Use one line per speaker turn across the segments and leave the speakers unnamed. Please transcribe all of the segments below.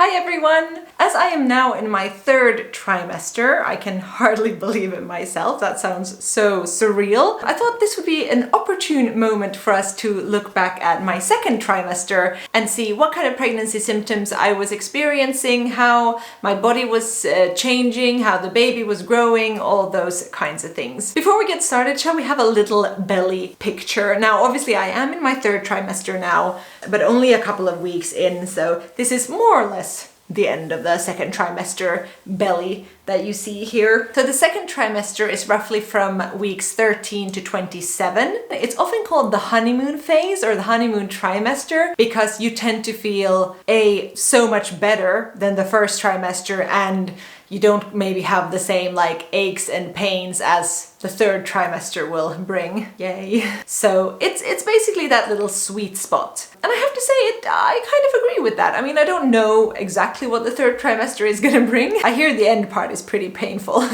Hi everyone! As I am now in my third trimester, I can hardly believe it myself, that sounds so surreal. I thought this would be an opportune moment for us to look back at my second trimester and see what kind of pregnancy symptoms I was experiencing, how my body was changing, how the baby was growing, all those kinds of things. Before we get started, shall we have a little belly picture? Now obviously I am in my third trimester now, but only a couple of weeks in, so this is more or less the end of the second trimester belly that you see here. So the second trimester is roughly from weeks 13 to 27. It's often called the honeymoon phase or the honeymoon trimester because you tend to feel so much better than the first trimester, and you don't maybe have the same like aches and pains as the third trimester will bring. Yay. So it's basically that little sweet spot. And I have to say I kind of agree with that. I mean, I don't know exactly what the third trimester is gonna bring. I hear the end part is pretty painful.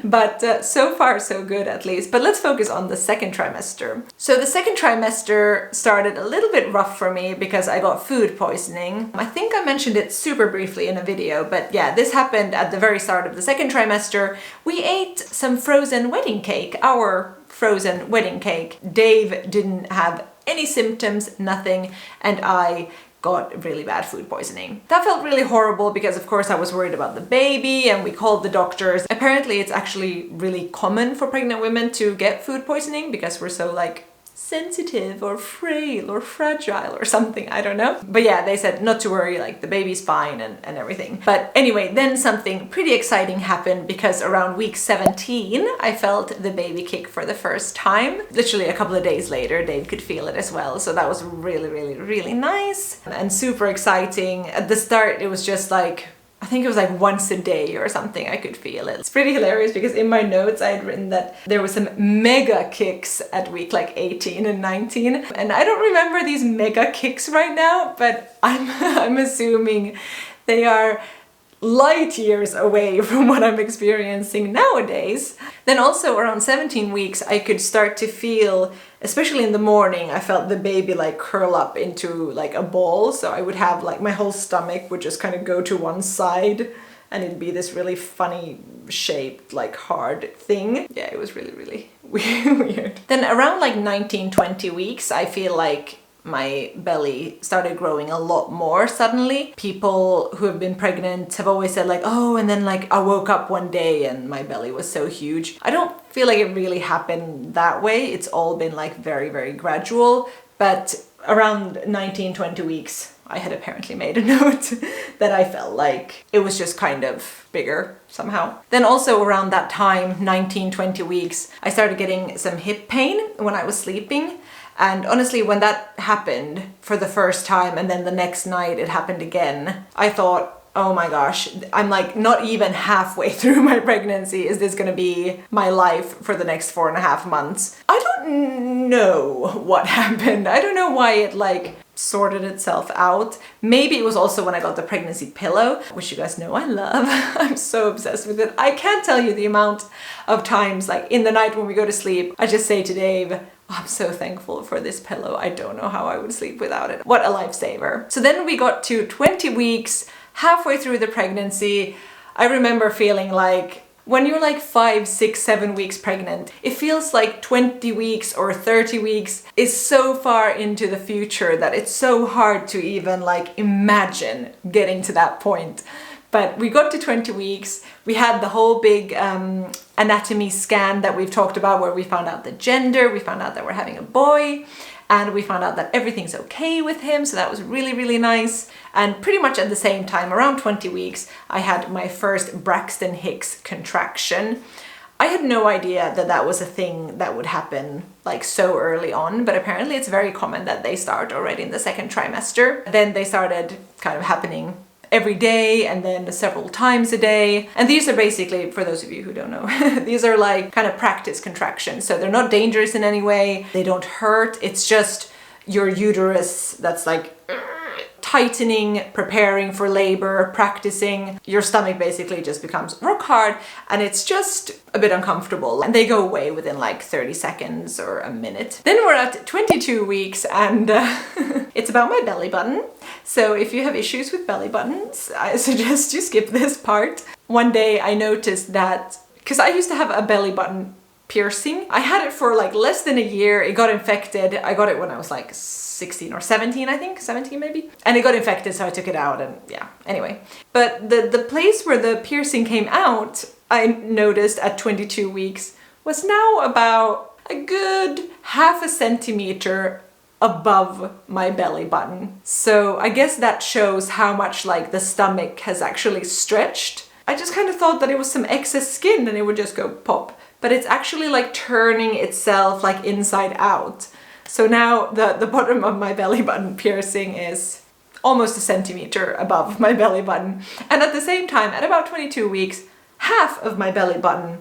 But so far so good at least. But let's focus on the second trimester. So the second trimester started a little bit rough for me because I got food poisoning. I think I mentioned it super briefly in a video, but yeah, this happened at the very start of the second trimester. We ate some frozen wedding cake, our frozen wedding cake. Dave didn't have any symptoms, nothing, and I got really bad food poisoning. That felt really horrible because of course I was worried about the baby and we called the doctors. Apparently it's actually really common for pregnant women to get food poisoning because we're so like sensitive or frail or fragile or something, I don't know. But yeah, they said not to worry, like the baby's fine and everything. But anyway, then something pretty exciting happened because around week 17, I felt the baby kick for the first time. Literally a couple of days later, Dave could feel it as well. So that was really nice and super exciting. At the start, it was just like, I think it was like once a day or something I could feel it. It's pretty hilarious because in my notes I had written that there were some mega kicks at week like 18 and 19. And I don't remember these mega kicks right now, but I'm assuming they are light years away from what I'm experiencing nowadays. Then also around 17 weeks I could start to feel, especially in the morning, I felt the baby like curl up into like a ball. So I would have like my whole stomach would just kind of go to one side and it'd be this really funny shaped like hard thing. Yeah, it was really weird. Then around like 19-20 weeks I feel like my belly started growing a lot more suddenly. People who have been pregnant have always said like, oh, and then like I woke up one day and my belly was so huge. I don't feel like it really happened that way. It's all been like very gradual. But around 19-20 weeks, I had apparently made a note that I felt like it was just kind of bigger somehow. Then also around that time, 19-20 weeks, I started getting some hip pain when I was sleeping. And honestly, when that happened for the first time and then the next night it happened again, I thought, oh my gosh, I'm like not even halfway through my pregnancy. Is this gonna be my life for the next 4.5 months? I don't know what happened. I don't know why it like sorted itself out. Maybe it was also when I got the pregnancy pillow, which you guys know I love. I'm so obsessed with it. I can't tell you the amount of times like in the night when we go to sleep, I just say to Dave, I'm so thankful for this pillow. I don't know how I would sleep without it. What a lifesaver. So then we got to 20 weeks, halfway through the pregnancy. I remember feeling like when you're like 5, 6, 7 weeks pregnant, it feels like 20 weeks or 30 weeks is so far into the future that it's so hard to even like imagine getting to that point. But we got to 20 weeks, we had the whole big anatomy scan that we've talked about where we found out the gender, we found out that we're having a boy, and we found out that everything's okay with him, so that was really nice. And pretty much at the same time, around 20 weeks, I had my first Braxton Hicks contraction. I had no idea that that was a thing that would happen like so early on, but apparently it's very common that they start already in the second trimester. Then they started kind of happening every day and then several times a day. And these are basically, for those of you who don't know, these are like kind of practice contractions. So they're not dangerous in any way. They don't hurt. It's just your uterus that's like tightening, preparing for labor, practicing, your stomach basically just becomes rock hard and it's just a bit uncomfortable. And they go away within like 30 seconds or a minute. Then we're at 22 weeks and it's about my belly button. So if you have issues with belly buttons, I suggest you skip this part. One day I noticed that, because I used to have a belly button piercing. I had it for like less than a year. It got infected. I got it when I was like 16 or 17, I think, 17 maybe. And it got infected, so I took it out and yeah, anyway. But the place where the piercing came out, I noticed at 22 weeks, was now about a good half a centimeter above my belly button. So I guess that shows how much like the stomach has actually stretched. I just kind of thought that it was some excess skin and it would just go pop. But it's actually like turning itself like inside out. So now the bottom of my belly button piercing is almost a centimeter above my belly button. And at the same time, at about 22 weeks, half of my belly button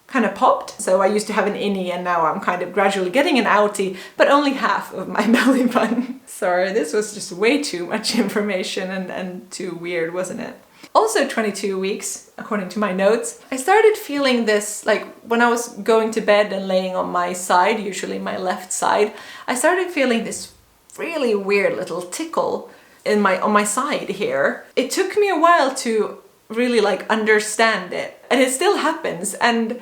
kind of popped. So I used to have an innie and now I'm kind of gradually getting an outie, but only half of my belly button. Sorry, this was just way too much information and too weird, wasn't it? Also 22 weeks, according to my notes, I started feeling this, like when I was going to bed and laying on my side, usually my left side, I started feeling this really weird little tickle on my side here. It took me a while to really like understand it, and it still happens, and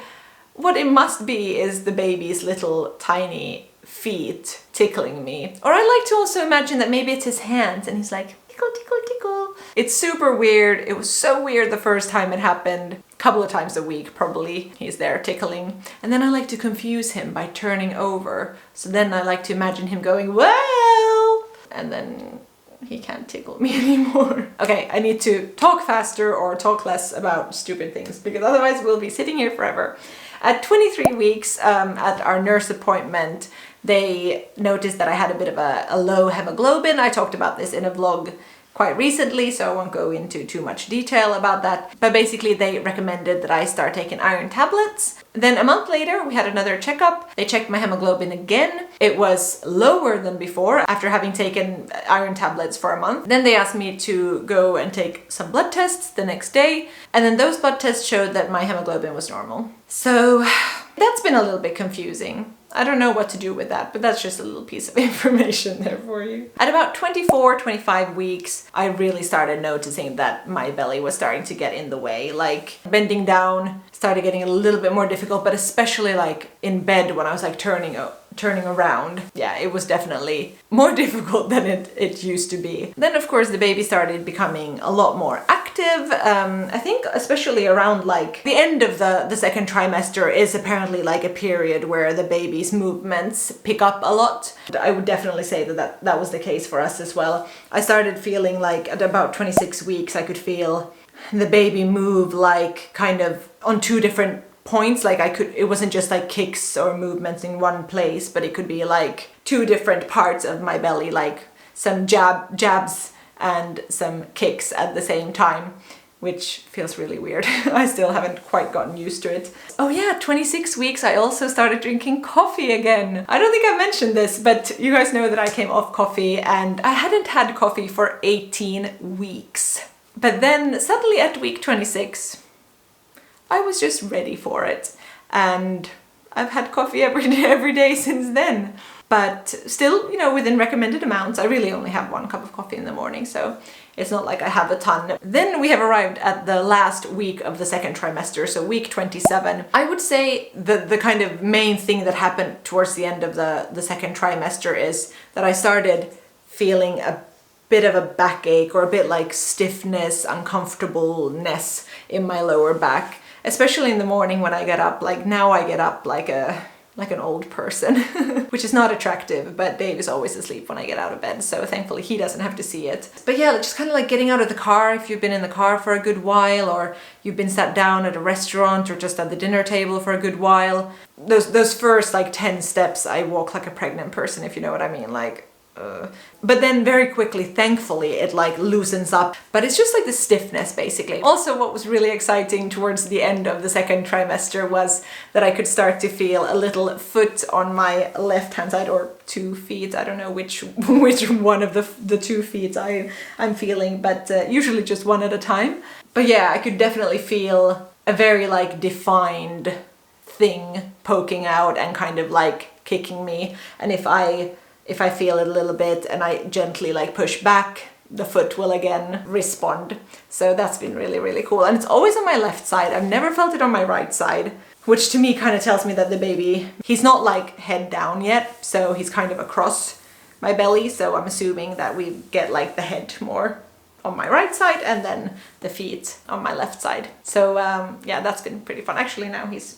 what it must be is the baby's little tiny feet tickling me. Or I like to also imagine that maybe it's his hands and he's like, tickle, tickle, tickle. It's super weird. It was so weird the first time it happened. A couple of times a week, probably, he's there tickling. And then I like to confuse him by turning over. So then I like to imagine him going, well, and then he can't tickle me anymore. Okay, I need to talk faster or talk less about stupid things because otherwise we'll be sitting here forever. At 23 weeks, at our nurse appointment, they noticed that I had a bit of a low hemoglobin. I talked about this in a vlog quite recently, so I won't go into too much detail about that. But basically they recommended that I start taking iron tablets. Then a month later we had another checkup. They checked my hemoglobin again. It was lower than before after having taken iron tablets for a month. Then they asked me to go and take some blood tests the next day. And then those blood tests showed that my hemoglobin was normal. So that's been a little bit confusing. I don't know what to do with that, but that's just a little piece of information there for you. At about 24, 25 weeks, I really started noticing that my belly was starting to get in the way. Like bending down started getting a little bit more difficult, but especially like in bed when I was like turning around. Yeah, it was definitely more difficult than it used to be. Then of course the baby started becoming a lot more active. I think especially around like the end of the second trimester is apparently like a period where the baby's movements pick up a lot. I would definitely say that was the case for us as well. I started feeling like at about 26 weeks I could feel the baby move like kind of on two different points. Like it wasn't just like kicks or movements in one place, but it could be like two different parts of my belly, like some jabs and some kicks at the same time, which feels really weird. I still haven't quite gotten used to it. Oh yeah, 26 weeks I also started drinking coffee again. I don't think I mentioned this, but you guys know that I came off coffee and I hadn't had coffee for 18 weeks. But then suddenly at week 26, I was just ready for it. And I've had coffee every day since then. But still, you know, within recommended amounts. I really only have 1 cup of coffee in the morning, so it's not like I have a ton. Then we have arrived at the last week of the second trimester, so week 27. I would say the kind of main thing that happened towards the end of the second trimester is that I started feeling a bit of a backache or a bit like stiffness, uncomfortableness in my lower back, especially in the morning when I get up. Like now I get up like an old person, which is not attractive, but Dave is always asleep when I get out of bed, so thankfully he doesn't have to see it. But yeah, just kind of like getting out of the car if you've been in the car for a good while, or you've been sat down at a restaurant or just at the dinner table for a good while. Those first like 10 steps, I walk like a pregnant person, if you know what I mean, like but then very quickly, thankfully, it like loosens up. But it's just like the stiffness, basically. Also, what was really exciting towards the end of the second trimester was that I could start to feel a little foot on my left-hand side, or 2 feet. I don't know which one of the 2 feet I'm feeling, but usually just one at a time. But yeah, I could definitely feel a very like defined thing poking out and kind of like kicking me. And if I feel it a little bit and I gently like push back, the foot will again respond. So that's been really, really cool. And it's always on my left side. I've never felt it on my right side, which to me kind of tells me that the baby, he's not like head down yet, so he's kind of across my belly. So I'm assuming that we get like the head more on my right side and then the feet on my left side. So yeah, that's been pretty fun. Actually, now he's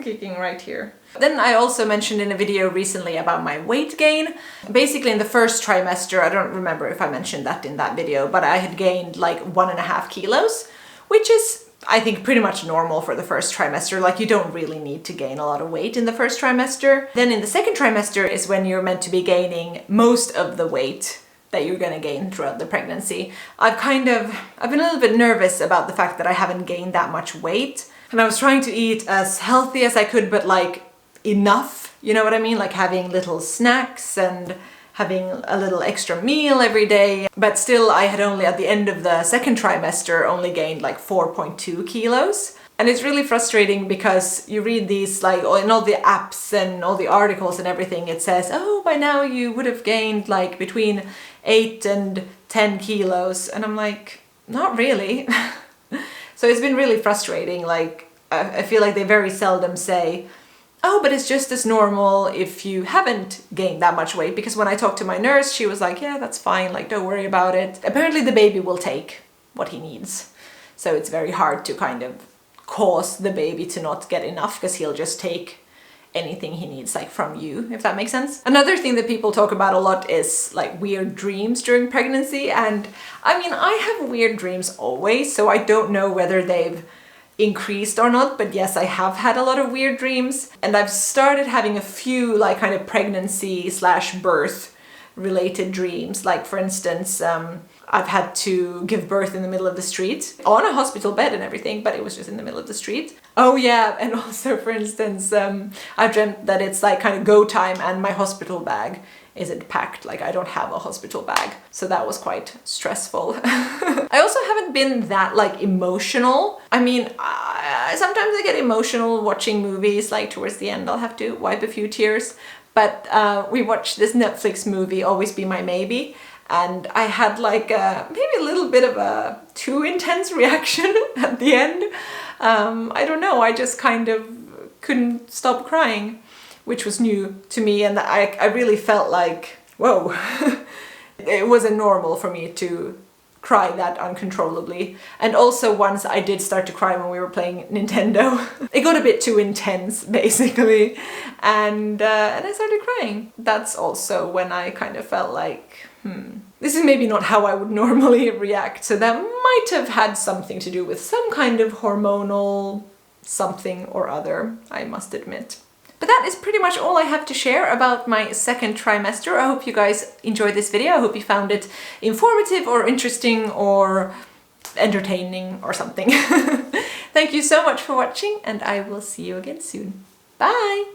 kicking right here. Then I also mentioned in a video recently about my weight gain. Basically in the first trimester, I don't remember if I mentioned that in that video, but I had gained like 1.5 kilos, which is, I think, pretty much normal for the first trimester. Like, you don't really need to gain a lot of weight in the first trimester. Then in the second trimester is when you're meant to be gaining most of the weight that you're gonna gain throughout the pregnancy. I've been a little bit nervous about the fact that I haven't gained that much weight. And I was trying to eat as healthy as I could, but like enough, you know what I mean? Like having little snacks and having a little extra meal every day. But still, I had only at the end of the second trimester only gained like 4.2 kilos. And it's really frustrating because you read these like in all the apps and all the articles and everything, it says, oh, by now you would have gained like between 8 and 10 kilos. And I'm like, not really. So it's been really frustrating. Like, I feel like they very seldom say, oh, but it's just as normal if you haven't gained that much weight. Because when I talked to my nurse, she was like, yeah, that's fine. Like, don't worry about it. Apparently the baby will take what he needs. So it's very hard to kind of cause the baby to not get enough, because he'll just take anything he needs, like from you, if that makes sense. Another thing that people talk about a lot is like weird dreams during pregnancy. And I mean, I have weird dreams always, so I don't know whether they've increased or not, but yes, I have had a lot of weird dreams. And I've started having a few like kind of pregnancy / birth related dreams. Like, for instance, I've had to give birth in the middle of the street on a hospital bed and everything, but it was just in the middle of the street. Oh yeah, and also, for instance, I've dreamt that it's like kind of go time and my hospital bag isn't packed. Like, I don't have a hospital bag. So that was quite stressful. I also haven't been that like emotional. I mean, sometimes I get emotional watching movies, like towards the end I'll have to wipe a few tears. But we watched this Netflix movie, Always Be My Maybe, and I had like maybe a little bit of a too intense reaction at the end. I don't know, I just kind of couldn't stop crying, which was new to me, and I really felt like, whoa, it wasn't normal for me to cry that uncontrollably. And also once I did start to cry when we were playing Nintendo. It got a bit too intense, basically, and I started crying. That's also when I kind of felt like, this is maybe not how I would normally react, so that might have had something to do with some kind of hormonal something or other, I must admit. But that is pretty much all I have to share about my second trimester. I hope you guys enjoyed this video. I hope you found it informative or interesting or entertaining or something. Thank you so much for watching, and I will see you again soon. Bye!